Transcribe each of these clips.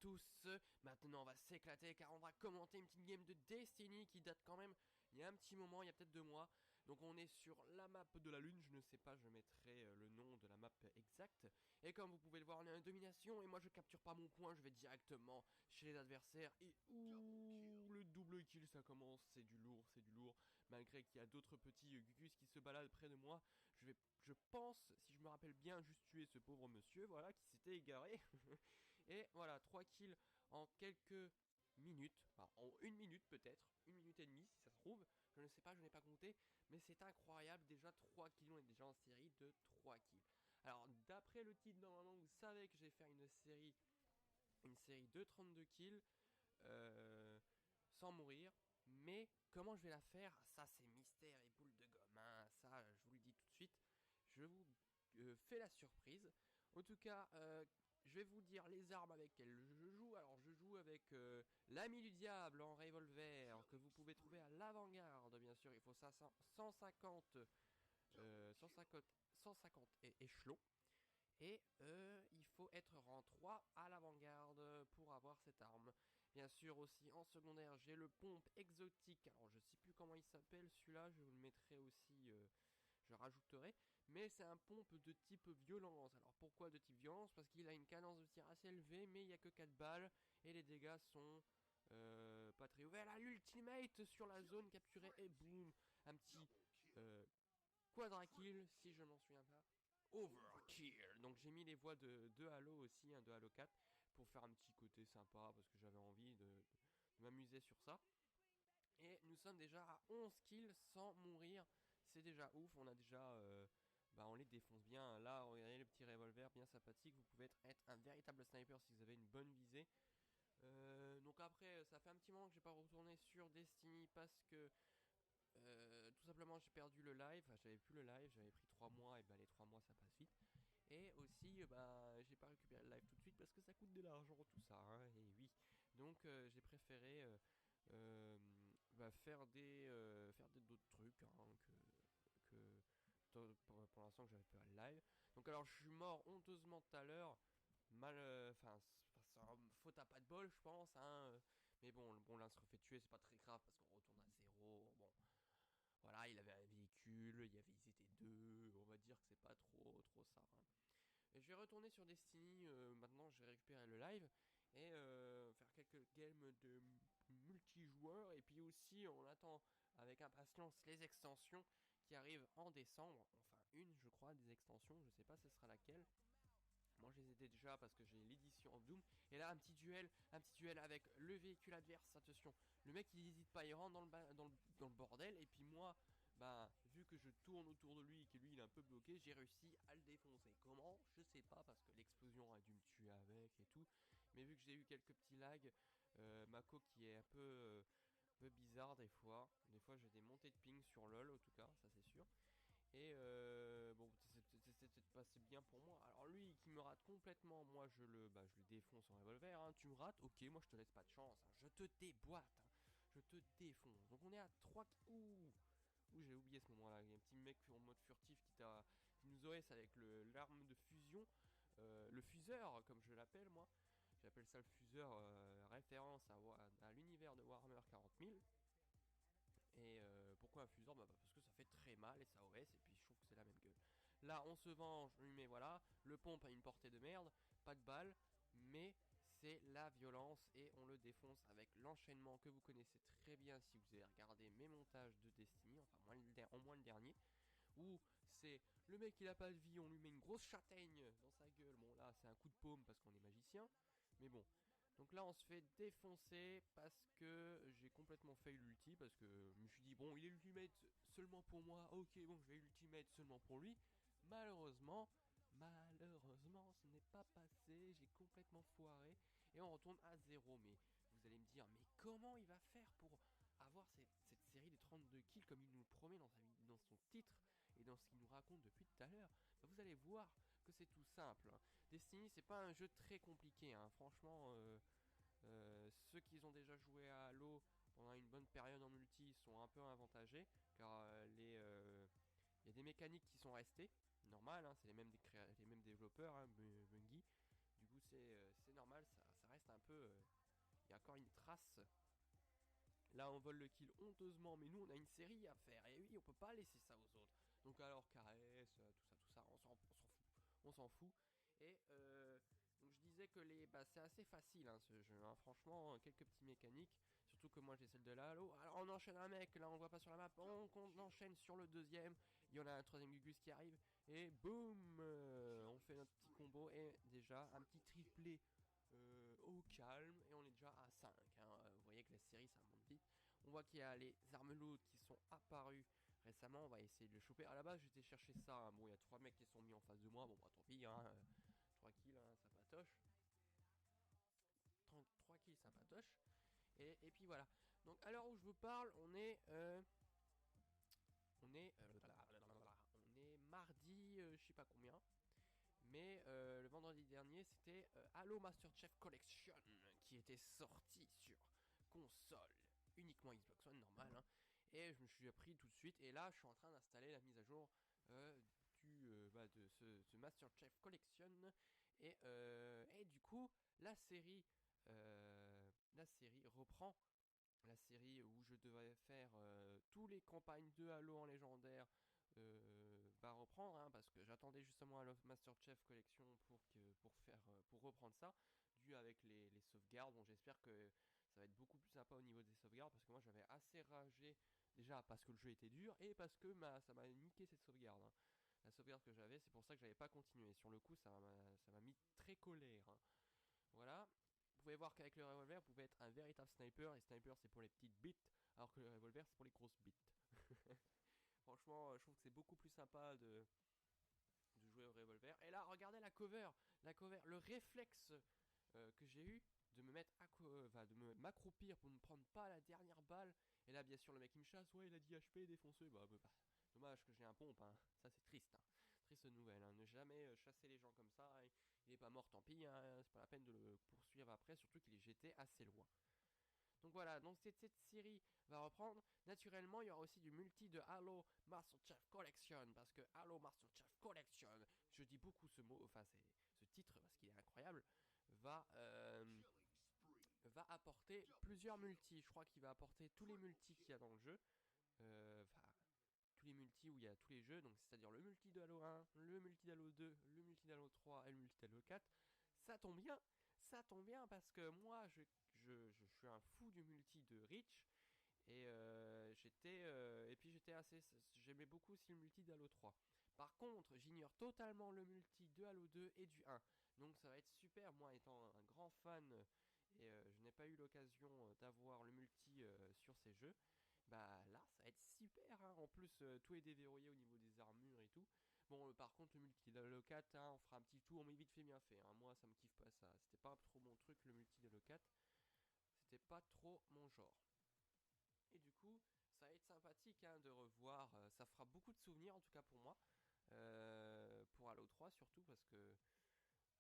tous, maintenant on va s'éclater car on va commenter une petite game de Destiny qui date quand même il y a un petit moment, il y a peut-être 2 mois. Donc on est sur la map de la lune, je ne sais pas, je mettrai le nom de la map exact. Et comme vous pouvez le voir, on est en domination et moi je capture pas mon point, je vais directement chez les adversaires. Et ouh, le double kill ça commence, c'est du lourd, c'est du lourd. Malgré qu'il y a d'autres petits Gugus qui se baladent près de moi, je pense, si je me rappelle bien, juste tuer ce pauvre monsieur, voilà, qui s'était égaré. Et voilà, 3 kills en quelques minutes, enfin en 1 minute peut-être, 1 minute et demie si ça se trouve, je ne sais pas, je n'ai pas compté, mais c'est incroyable, déjà 3 kills, on est déjà en série de 3 kills. Alors d'après le titre, normalement vous savez que je vais faire une série de 32 kills, sans mourir, mais comment je vais la faire, ça c'est mystère et boule de gomme, hein. Ça je vous le dis tout de suite, je vous fais la surprise. En tout cas, je vais vous dire les armes avec lesquelles je joue. Alors je joue avec l'ami du diable en revolver que vous pouvez trouver à l'avant-garde, bien sûr. Il faut ça 150 échelons. Et il faut être rang 3 à l'avant-garde pour avoir cette arme. Bien sûr aussi en secondaire j'ai le pompe exotique. Alors je sais plus comment il s'appelle celui-là, je vous le mettrai aussi, je rajouterai. Mais c'est un pompe de type violence. Alors pourquoi de type violence? Parce qu'il a une cadence de tir assez élevée, mais il n'y a que 4 balles. Et les dégâts sont pas très ouverts. Là l'ultimate sur la zone capturée et boum. Un petit quadra kill si je m'en souviens pas. Overkill. Donc j'ai mis les voix de Halo aussi, de Halo 4, pour faire un petit côté sympa, parce que j'avais envie de m'amuser sur ça. Et nous sommes déjà à 11 kills sans mourir, c'est déjà ouf, on a déjà... on les défonce bien, là regardez le petit revolver bien sympathique, vous pouvez être un véritable sniper si vous avez une bonne visée. Donc après ça fait un petit moment que j'ai pas retourné sur Destiny parce que tout simplement j'ai perdu le live, enfin, j'avais plus le live, j'avais pris 3 mois et les 3 mois ça passe vite. Et aussi j'ai pas récupéré le live tout de suite parce que ça coûte de l'argent tout ça, hein, et oui. Donc j'ai préféré faire d'autres trucs, hein, pour l'instant que j'avais pas le live. Donc alors je suis mort honteusement tout à l'heure. Mal, faute à pas de bol, je pense, hein. Mais bon, là, on se refait tuer, c'est pas très grave parce qu'on retourne à zéro. Bon, voilà, il avait un véhicule, ils étaient deux, on va dire que c'est pas trop ça, hein. Et je vais retourner sur Destiny, maintenant je vais récupérer le live et faire quelques games de multijoueur. Et puis aussi on attend avec impatience les extensions qui arrivent en décembre, enfin une je crois des extensions, je sais pas ce sera laquelle. Moi je les ai déjà parce que j'ai l'édition of Doom. Et là un petit duel avec le véhicule adverse. Attention, le mec il hésite pas, il rentre dans le bordel. Et puis moi, vu que je tourne autour de lui et que lui il est un peu bloqué, j'ai réussi à le défoncer. Comment? Je sais pas parce que l'explosion a dû me tuer avec et tout. Mais vu que j'ai eu quelques petits lags, ma coque qui est un peu bizarre des fois. Des fois j'ai des montées de ping sur LoL en tout cas, ça c'est sûr. Et c'était passé bien pour moi. Alors lui qui me rate complètement, moi je le défonce en revolver, hein. Tu me rates, ok, moi je te laisse pas de chance, hein. Je te déboîte, hein. Je te défonce. Donc on est à 3. Ouh, j'ai oublié ce moment là. Il y a un petit mec en mode furtif qui nous OS avec l'arme de fusion, le fuseur comme je l'appelle moi. J'appelle ça le fuseur, référence à l'univers de Warhammer 40 000. Et pourquoi un fuseur? Parce que ça fait très mal et ça OS, et puis je trouve que c'est la même gueule. Là on se venge, mais voilà, le pompe a une portée de merde, pas de balles, mais c'est la violence et on le défonce avec l'enchaînement que vous connaissez très bien si vous avez regardé mes montages de Destiny, enfin au moins le dernier, où c'est le mec il a pas de vie, on lui met une grosse châtaigne dans sa gueule. Bon là c'est un coup de paume parce qu'on est magicien, mais bon. Donc là on se fait défoncer parce que j'ai complètement fail l'ulti, parce que je me suis dit bon il est ultimate seulement pour moi, ok bon je vais ultimate seulement pour lui. Malheureusement ce n'est pas passé, j'ai complètement foiré et on retourne à zéro. Mais vous allez me dire mais comment il va faire pour avoir cette série de 32 kills comme il nous le promet dans son titre et dans ce qu'il nous raconte depuis tout à l'heure? Vous allez voir que c'est tout simple, hein. Destiny c'est pas un jeu très compliqué, hein. Franchement ceux qui ont déjà joué à Halo pendant une bonne période en multi sont un peu avantagés car y a des mécaniques qui sont restées, normal, hein, c'est les mêmes développeurs, hein, Bungie. Du coup c'est normal, ça reste un peu... Il y a encore une trace. Là on vole le kill honteusement, mais nous on a une série à faire. Et oui, on peut pas laisser ça aux autres. Donc alors caresse, tout ça, on s'en fout. On s'en fout. Et donc je disais que c'est assez facile hein, ce jeu. Hein. Franchement, quelques petits mécaniques. Surtout que moi j'ai celle de la Halo. Alors on enchaîne un mec, là on le voit pas sur la map. On enchaîne sur le deuxième. Il y en a un troisième Gugus qui arrive. Et boum, on fait notre petit combo. Et déjà un petit triplé au calme. Et on est déjà à 5. Hein. Vous voyez que la série ça monte vite. On voit qu'il y a les armes lourdes qui sont apparues récemment. On va essayer de le choper. À la base j'étais chercher ça. Hein. Bon, il y a 3 mecs qui sont mis en face de moi. Bon bah tant pis. Hein. 3 kills, hein, ça patoche. 3 kills, ça patoche. Et puis voilà. Donc à l'heure où je vous parle, on est mardi, je sais pas combien. Mais le vendredi dernier, c'était Halo Master Chief Collection qui était sorti sur console, uniquement Xbox One normal. Hein. Et je me suis appris tout de suite. Et là, je suis en train d'installer la mise à jour de ce Master Chief Collection. Et du coup, la série reprend. La série où je devrais faire tous les campagnes de Halo en légendaire va reprendre hein, parce que j'attendais justement Halo Master Chief Collection pour reprendre ça dû avec les sauvegardes. Bon, j'espère que ça va être beaucoup plus sympa au niveau des sauvegardes parce que moi j'avais assez ragé déjà parce que le jeu était dur et parce que ça m'a niqué cette sauvegarde. Hein. La sauvegarde que j'avais, c'est pour ça que j'avais pas continué. Sur le coup, ça m'a mis très colère. Hein. Voilà. Vous pouvez voir qu'avec le revolver, vous pouvez être un véritable sniper. Et sniper, c'est pour les petites bites, alors que le revolver, c'est pour les grosses bites. Franchement, je trouve que c'est beaucoup plus sympa de jouer au revolver. Et là, regardez la cover. Le réflexe que j'ai eu de me mettre de m'accroupir pour ne prendre pas la dernière balle. Et là, bien sûr, le mec qui me chasse, ouais, il a dit HP défoncé. Dommage que j'ai un pompe. Hein. Ça, c'est triste. Hein. Triste nouvelle. Hein. Ne jamais chasser les gens comme ça. Hein. Il est pas mort, tant pis. Hein. C'est pas la peine de le poursuivre après. Surtout qu'il est jeté assez loin. Donc voilà, donc cette série va reprendre. Naturellement, il y aura aussi du multi de Halo Master Chief Collection. Parce que Halo Master Chief Collection, je dis beaucoup ce mot, enfin c'est ce titre parce qu'il est incroyable, va apporter plusieurs multis. Je crois qu'il va apporter tous les multis qu'il y a dans le jeu. Tous les multis où il y a tous les jeux. Donc c'est-à-dire le multi de Halo 1, le multi d'Halo 2, le multi d'Halo 3 et le multi d'Halo 4. Ça tombe bien. Ça tombe bien parce que moi je suis un fou du multi de Reach et j'aimais beaucoup aussi le multi d'Halo 3. Par contre, j'ignore totalement le multi de Halo 2 et du 1. Donc ça va être super, moi étant un grand fan et je n'ai pas eu l'occasion d'avoir le multi sur ces jeux. Bah là, ça va être super. Hein. En plus, tout est déverrouillé au niveau des armures et tout. Bon, par contre, le multi d'Halo 4, hein, on fera un petit tour, mais vite fait, bien fait. Hein. Moi, ça me kiffe pas ça. C'était pas trop mon truc, le multi d'Halo 4. C'était pas trop mon genre. Et du coup, ça va être sympathique hein, de revoir. Ça fera beaucoup de souvenirs, en tout cas pour moi. Pour Halo 3 surtout, parce que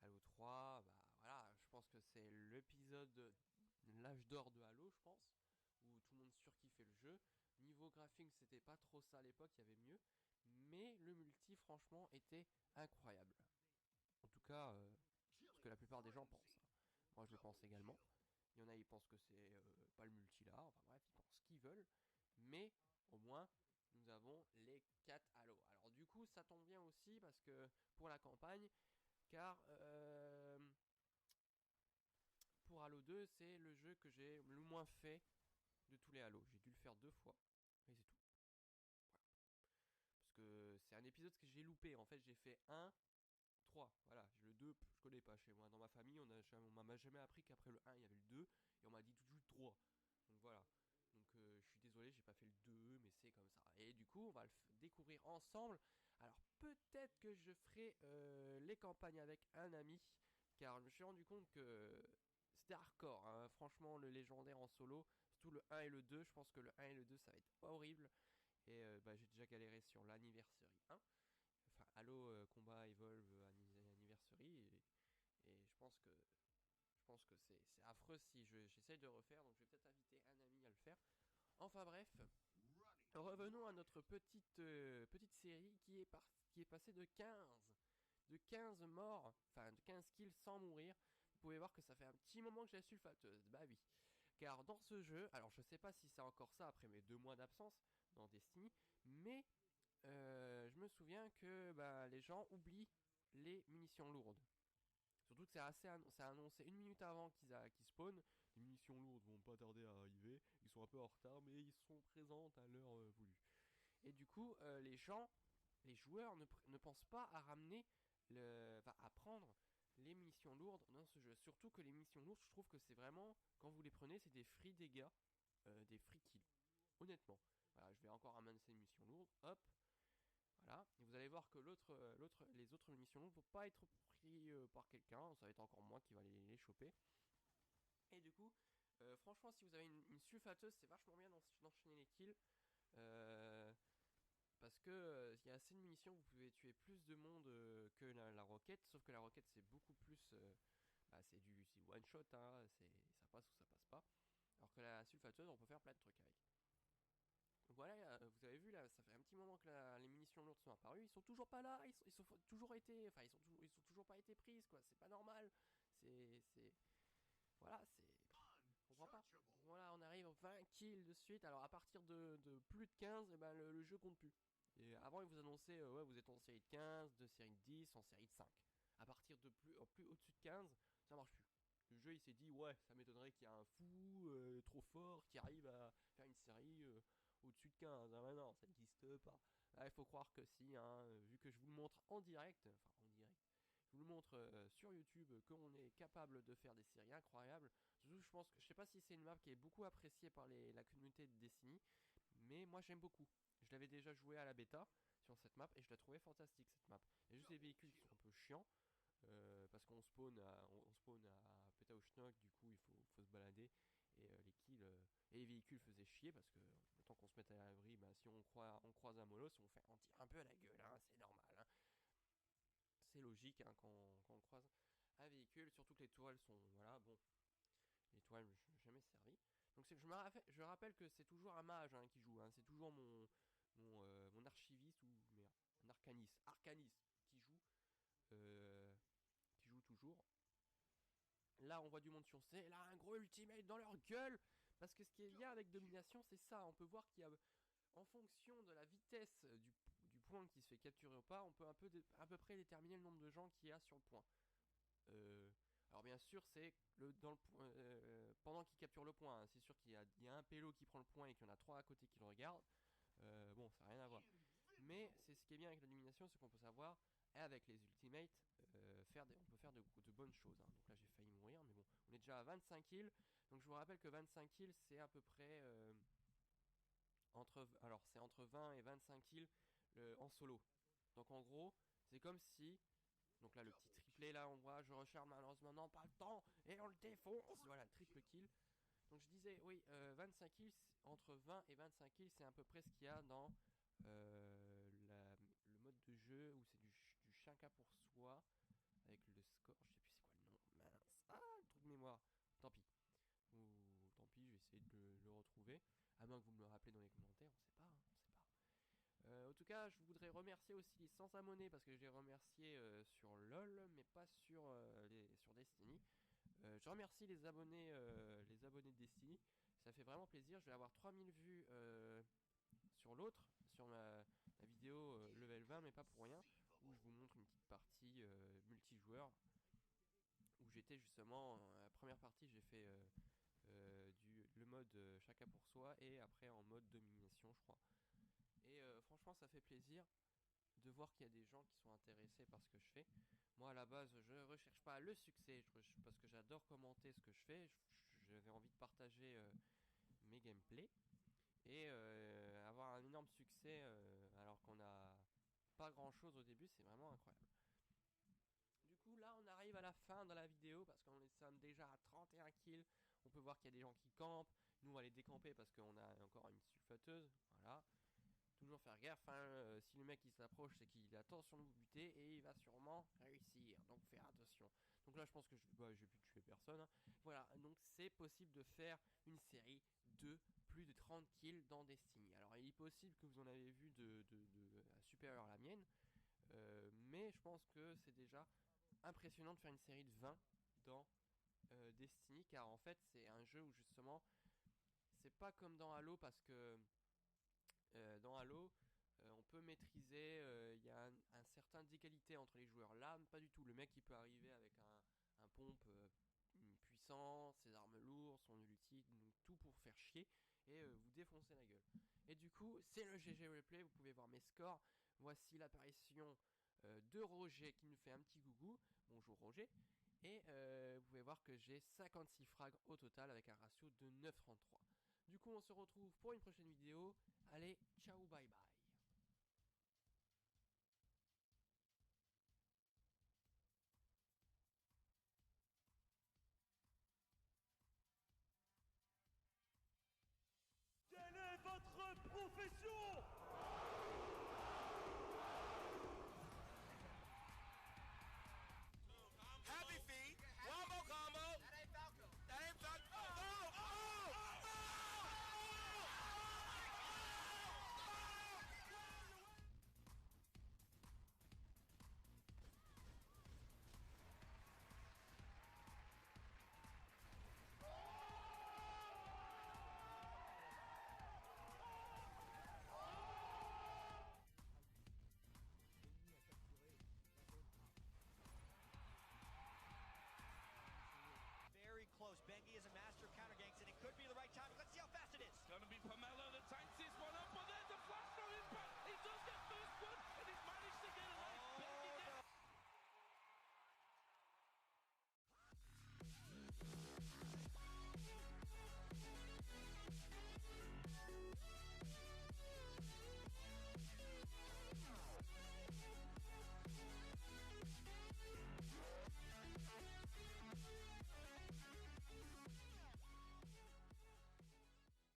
Halo 3, bah voilà, je pense que c'est l'épisode de l'âge d'or de Halo, je pense, où tout le monde surkiffait le jeu. Niveau graphique, c'était pas trop ça à l'époque, il y avait mieux, mais le multi, franchement, était incroyable. En tout cas, ce que la plupart des gens pensent. Hein. Moi, je le pense également. Il y en a, ils pensent que c'est pas le multi là, enfin bref, ils pensent ce qu'ils veulent, mais au moins, nous avons les 4 Halo. Alors du coup, ça tombe bien aussi parce que pour la campagne, car pour Halo 2, c'est le jeu que j'ai le moins fait de tous les Halo. J'ai dû le faire 2 fois, et c'est tout. Voilà. Parce que c'est un épisode que j'ai loupé. En fait, j'ai fait 1, 3. Voilà, le 2, je connais pas chez moi. Dans ma famille, on m'a jamais appris qu'après le 1, il y avait le 2, et on m'a dit tout de suite 3. Donc voilà. Donc je suis désolé, j'ai pas fait le 2, mais c'est comme ça. Et du coup, on va le découvrir ensemble. Alors peut-être que je ferai les campagnes avec un ami, car je me suis rendu compte que c'était hardcore. Hein. Franchement, le légendaire en solo, surtout le 1 et le 2, je pense que le 1 et le 2, ça va être horrible. Et j'ai déjà galéré sur l'anniversary 1. Enfin, Halo Combat Evolve Anniversary. Et je pense que c'est affreux si j'essaye de refaire. Donc je vais peut-être inviter un ami à le faire. Enfin bref, revenons à notre petite série qui est passée de 15 morts, enfin de 15 kills sans mourir, pouvez voir que ça fait un petit moment que j'ai la sulfateuse. Bah oui. Car dans ce jeu, alors je sais pas si c'est encore ça après mes 2 mois d'absence dans Destiny, mais je me souviens que bah, les gens oublient les munitions lourdes. Surtout que c'est annoncé 1 minute avant qu'ils spawnent. Les munitions lourdes vont pas tarder à arriver. Ils sont un peu en retard, mais ils sont présentes à l'heure voulue. Et du coup, les joueurs ne pensent pas à ramener, à prendre les munitions lourdes dans ce jeu. Surtout que les munitions lourdes, je trouve que c'est vraiment, quand vous les prenez, c'est des free dégâts, des free kills. Honnêtement. Voilà, je vais encore ramener ces munitions lourdes. Hop. Voilà. Et vous allez voir que les autres munitions lourdes ne vont pas être pris par quelqu'un. Ça va être encore moi qui va les choper. Et du coup, franchement, si vous avez une sulfateuse, c'est vachement bien d'enchaîner les kills. Euh, Parce que il y a assez de munitions, vous pouvez tuer plus de monde que la roquette, sauf que la roquette c'est beaucoup plus, c'est one shot, hein, ça passe ou ça passe pas. Alors que la sulfateuse, on peut faire plein de trucs avec. Donc voilà, vous avez vu là, ça fait un petit moment que les munitions lourdes sont apparues, ils sont toujours pas là, ils sont toujours été, enfin ils sont toujours pas été prises quoi, c'est pas normal, c'est, voilà, on comprend pas. Voilà, on arrive aux 20 kills de suite, alors à partir de plus de 15, le jeu compte plus. Et avant, ils vous annonçaient, ouais, vous êtes en série de 15, de série de 10, en série de 5. À partir de plus au-dessus de 15, ça marche plus. Le jeu, il s'est dit, ouais, ça m'étonnerait qu'il y ait un fou trop fort qui arrive à faire une série au-dessus de 15. Ah, bah non, ça n'existe pas. Là, il faut croire que si, hein, vu que je vous le montre en direct, enfin en direct, je vous le montre sur YouTube, qu'on est capable de faire des séries incroyables. Surtout, je sais pas si c'est une map qui est beaucoup appréciée par la communauté de Destiny, mais moi j'aime beaucoup. Je l'avais déjà joué à la bêta sur cette map et je la trouvais fantastique cette map. Il y a juste des véhicules qui sont un peu chiants parce on spawn à Petauschnock, du coup il faut se balader et les kills et les véhicules faisaient chier parce que le temps qu'on se mette à l'abri, si on croise un molosse, on tire un peu à la gueule, hein, c'est normal. Hein. C'est logique hein, quand on croise un véhicule, surtout que les tourelles sont voilà bon. Les toiles, je n'ai jamais servi. Donc je rappelle que c'est toujours un mage hein, qui joue. Hein. C'est toujours mon archiviste ou merde, un arcaniste qui joue toujours. Là, on voit du monde sur C. Là, un gros ultimate dans leur gueule. Parce que ce qui est bien avec Domination, c'est ça. On peut voir qu'il y a, en fonction de la vitesse du point qui se fait capturer ou pas, on peut à peu près déterminer le nombre de gens qu'il y a sur le point. Euh, alors bien sûr, c'est pendant qu'il capture le point. Hein, c'est sûr qu'il y a un pélo qui prend le point et qu'il y en a 3 à côté qui le regardent. Bon, ça n'a rien à voir. Mais c'est ce qui est bien avec l'élimination, c'est qu'on peut savoir, et avec les ultimates, on peut faire de bonnes choses. Hein. Donc là, j'ai failli mourir, mais bon, on est déjà à 25 kills. Donc je vous rappelle que 25 kills, c'est à peu près c'est entre 20 et 25 kills en solo. Donc en gros, c'est comme si donc là, le petit triplé, là, on voit, je recharge malheureusement, non, pas le temps, et on le défonce. Voilà, le triple kill. Donc je disais, oui, 25 kills, entre 20 et 25 kills, c'est à peu près ce qu'il y a dans le mode de jeu où c'est du chacun pour soi, avec le score, je sais plus c'est quoi le nom, mince, le trou de mémoire, tant pis. Ou tant pis, je vais essayer de le retrouver, à moins que vous me le rappelez dans les commentaires, on sait pas, on sait pas. En tout cas, je voudrais remercier aussi les 100 abonnés parce que je les remercié sur LoL, mais pas sur Destiny. Je remercie les abonnés de Destiny. Ça fait vraiment plaisir. Je vais avoir 3000 vues sur l'autre, sur ma vidéo level 20, mais pas pour rien, où je vous montre une petite partie multijoueur où j'étais justement la première partie, j'ai fait le mode chacun pour soi et après en mode domination, je crois. Et franchement, ça fait plaisir de voir qu'il y a des gens qui sont intéressés par ce que je fais. Moi, à la base, je ne recherche pas le succès parce que j'adore commenter ce que je fais. J'avais envie de partager mes gameplays et avoir un énorme succès alors qu'on a pas grand chose au début, c'est vraiment incroyable. Du coup, là, on arrive à la fin de la vidéo parce qu'on est déjà à 31 kills. On peut voir qu'il y a des gens qui campent. Nous, on va les décamper parce qu'on a encore une sulfateuse. Voilà. Toujours faire gaffe, hein, si le mec il s'approche, c'est qu'il a attention de vous buter et il va sûrement réussir. Donc faire attention. Donc là, je pense que je vais plus tuer personne. Hein. Voilà, donc c'est possible de faire une série de plus de 30 kills dans Destiny. Alors il est possible que vous en avez vu de supérieure à la mienne, mais je pense que c'est déjà impressionnant de faire une série de 20 dans Destiny, car en fait c'est un jeu où justement c'est pas comme dans Halo, parce que dans Halo on peut maîtriser, il y a un certain d'égalité entre les joueurs. Là pas du tout, le mec il peut arriver avec un pompe puissant, ses armes lourdes, son ulti, donc tout pour faire chier et vous défoncer la gueule. Et du coup c'est le GG Replay, vous pouvez voir mes scores. Voici l'apparition de Roger qui nous fait un petit gougou. Bonjour Roger. Et vous pouvez voir que j'ai 56 frags au total avec un ratio de 9,33. Du coup on se retrouve pour une prochaine vidéo. Allez, ciao, bye bye. Quelle est votre profession? Happy feet, wombo combo. That ain't Falco. That ain't Falco. Oh, oh, oh, oh. Very close. Bengi is a master of counter ganks, and it could be the right time. Let's see how fast it is. Gonna be Pomelo that takes this one up, but there's a flash on his back. He does get first blood, and he's managed to get away. Bengi gets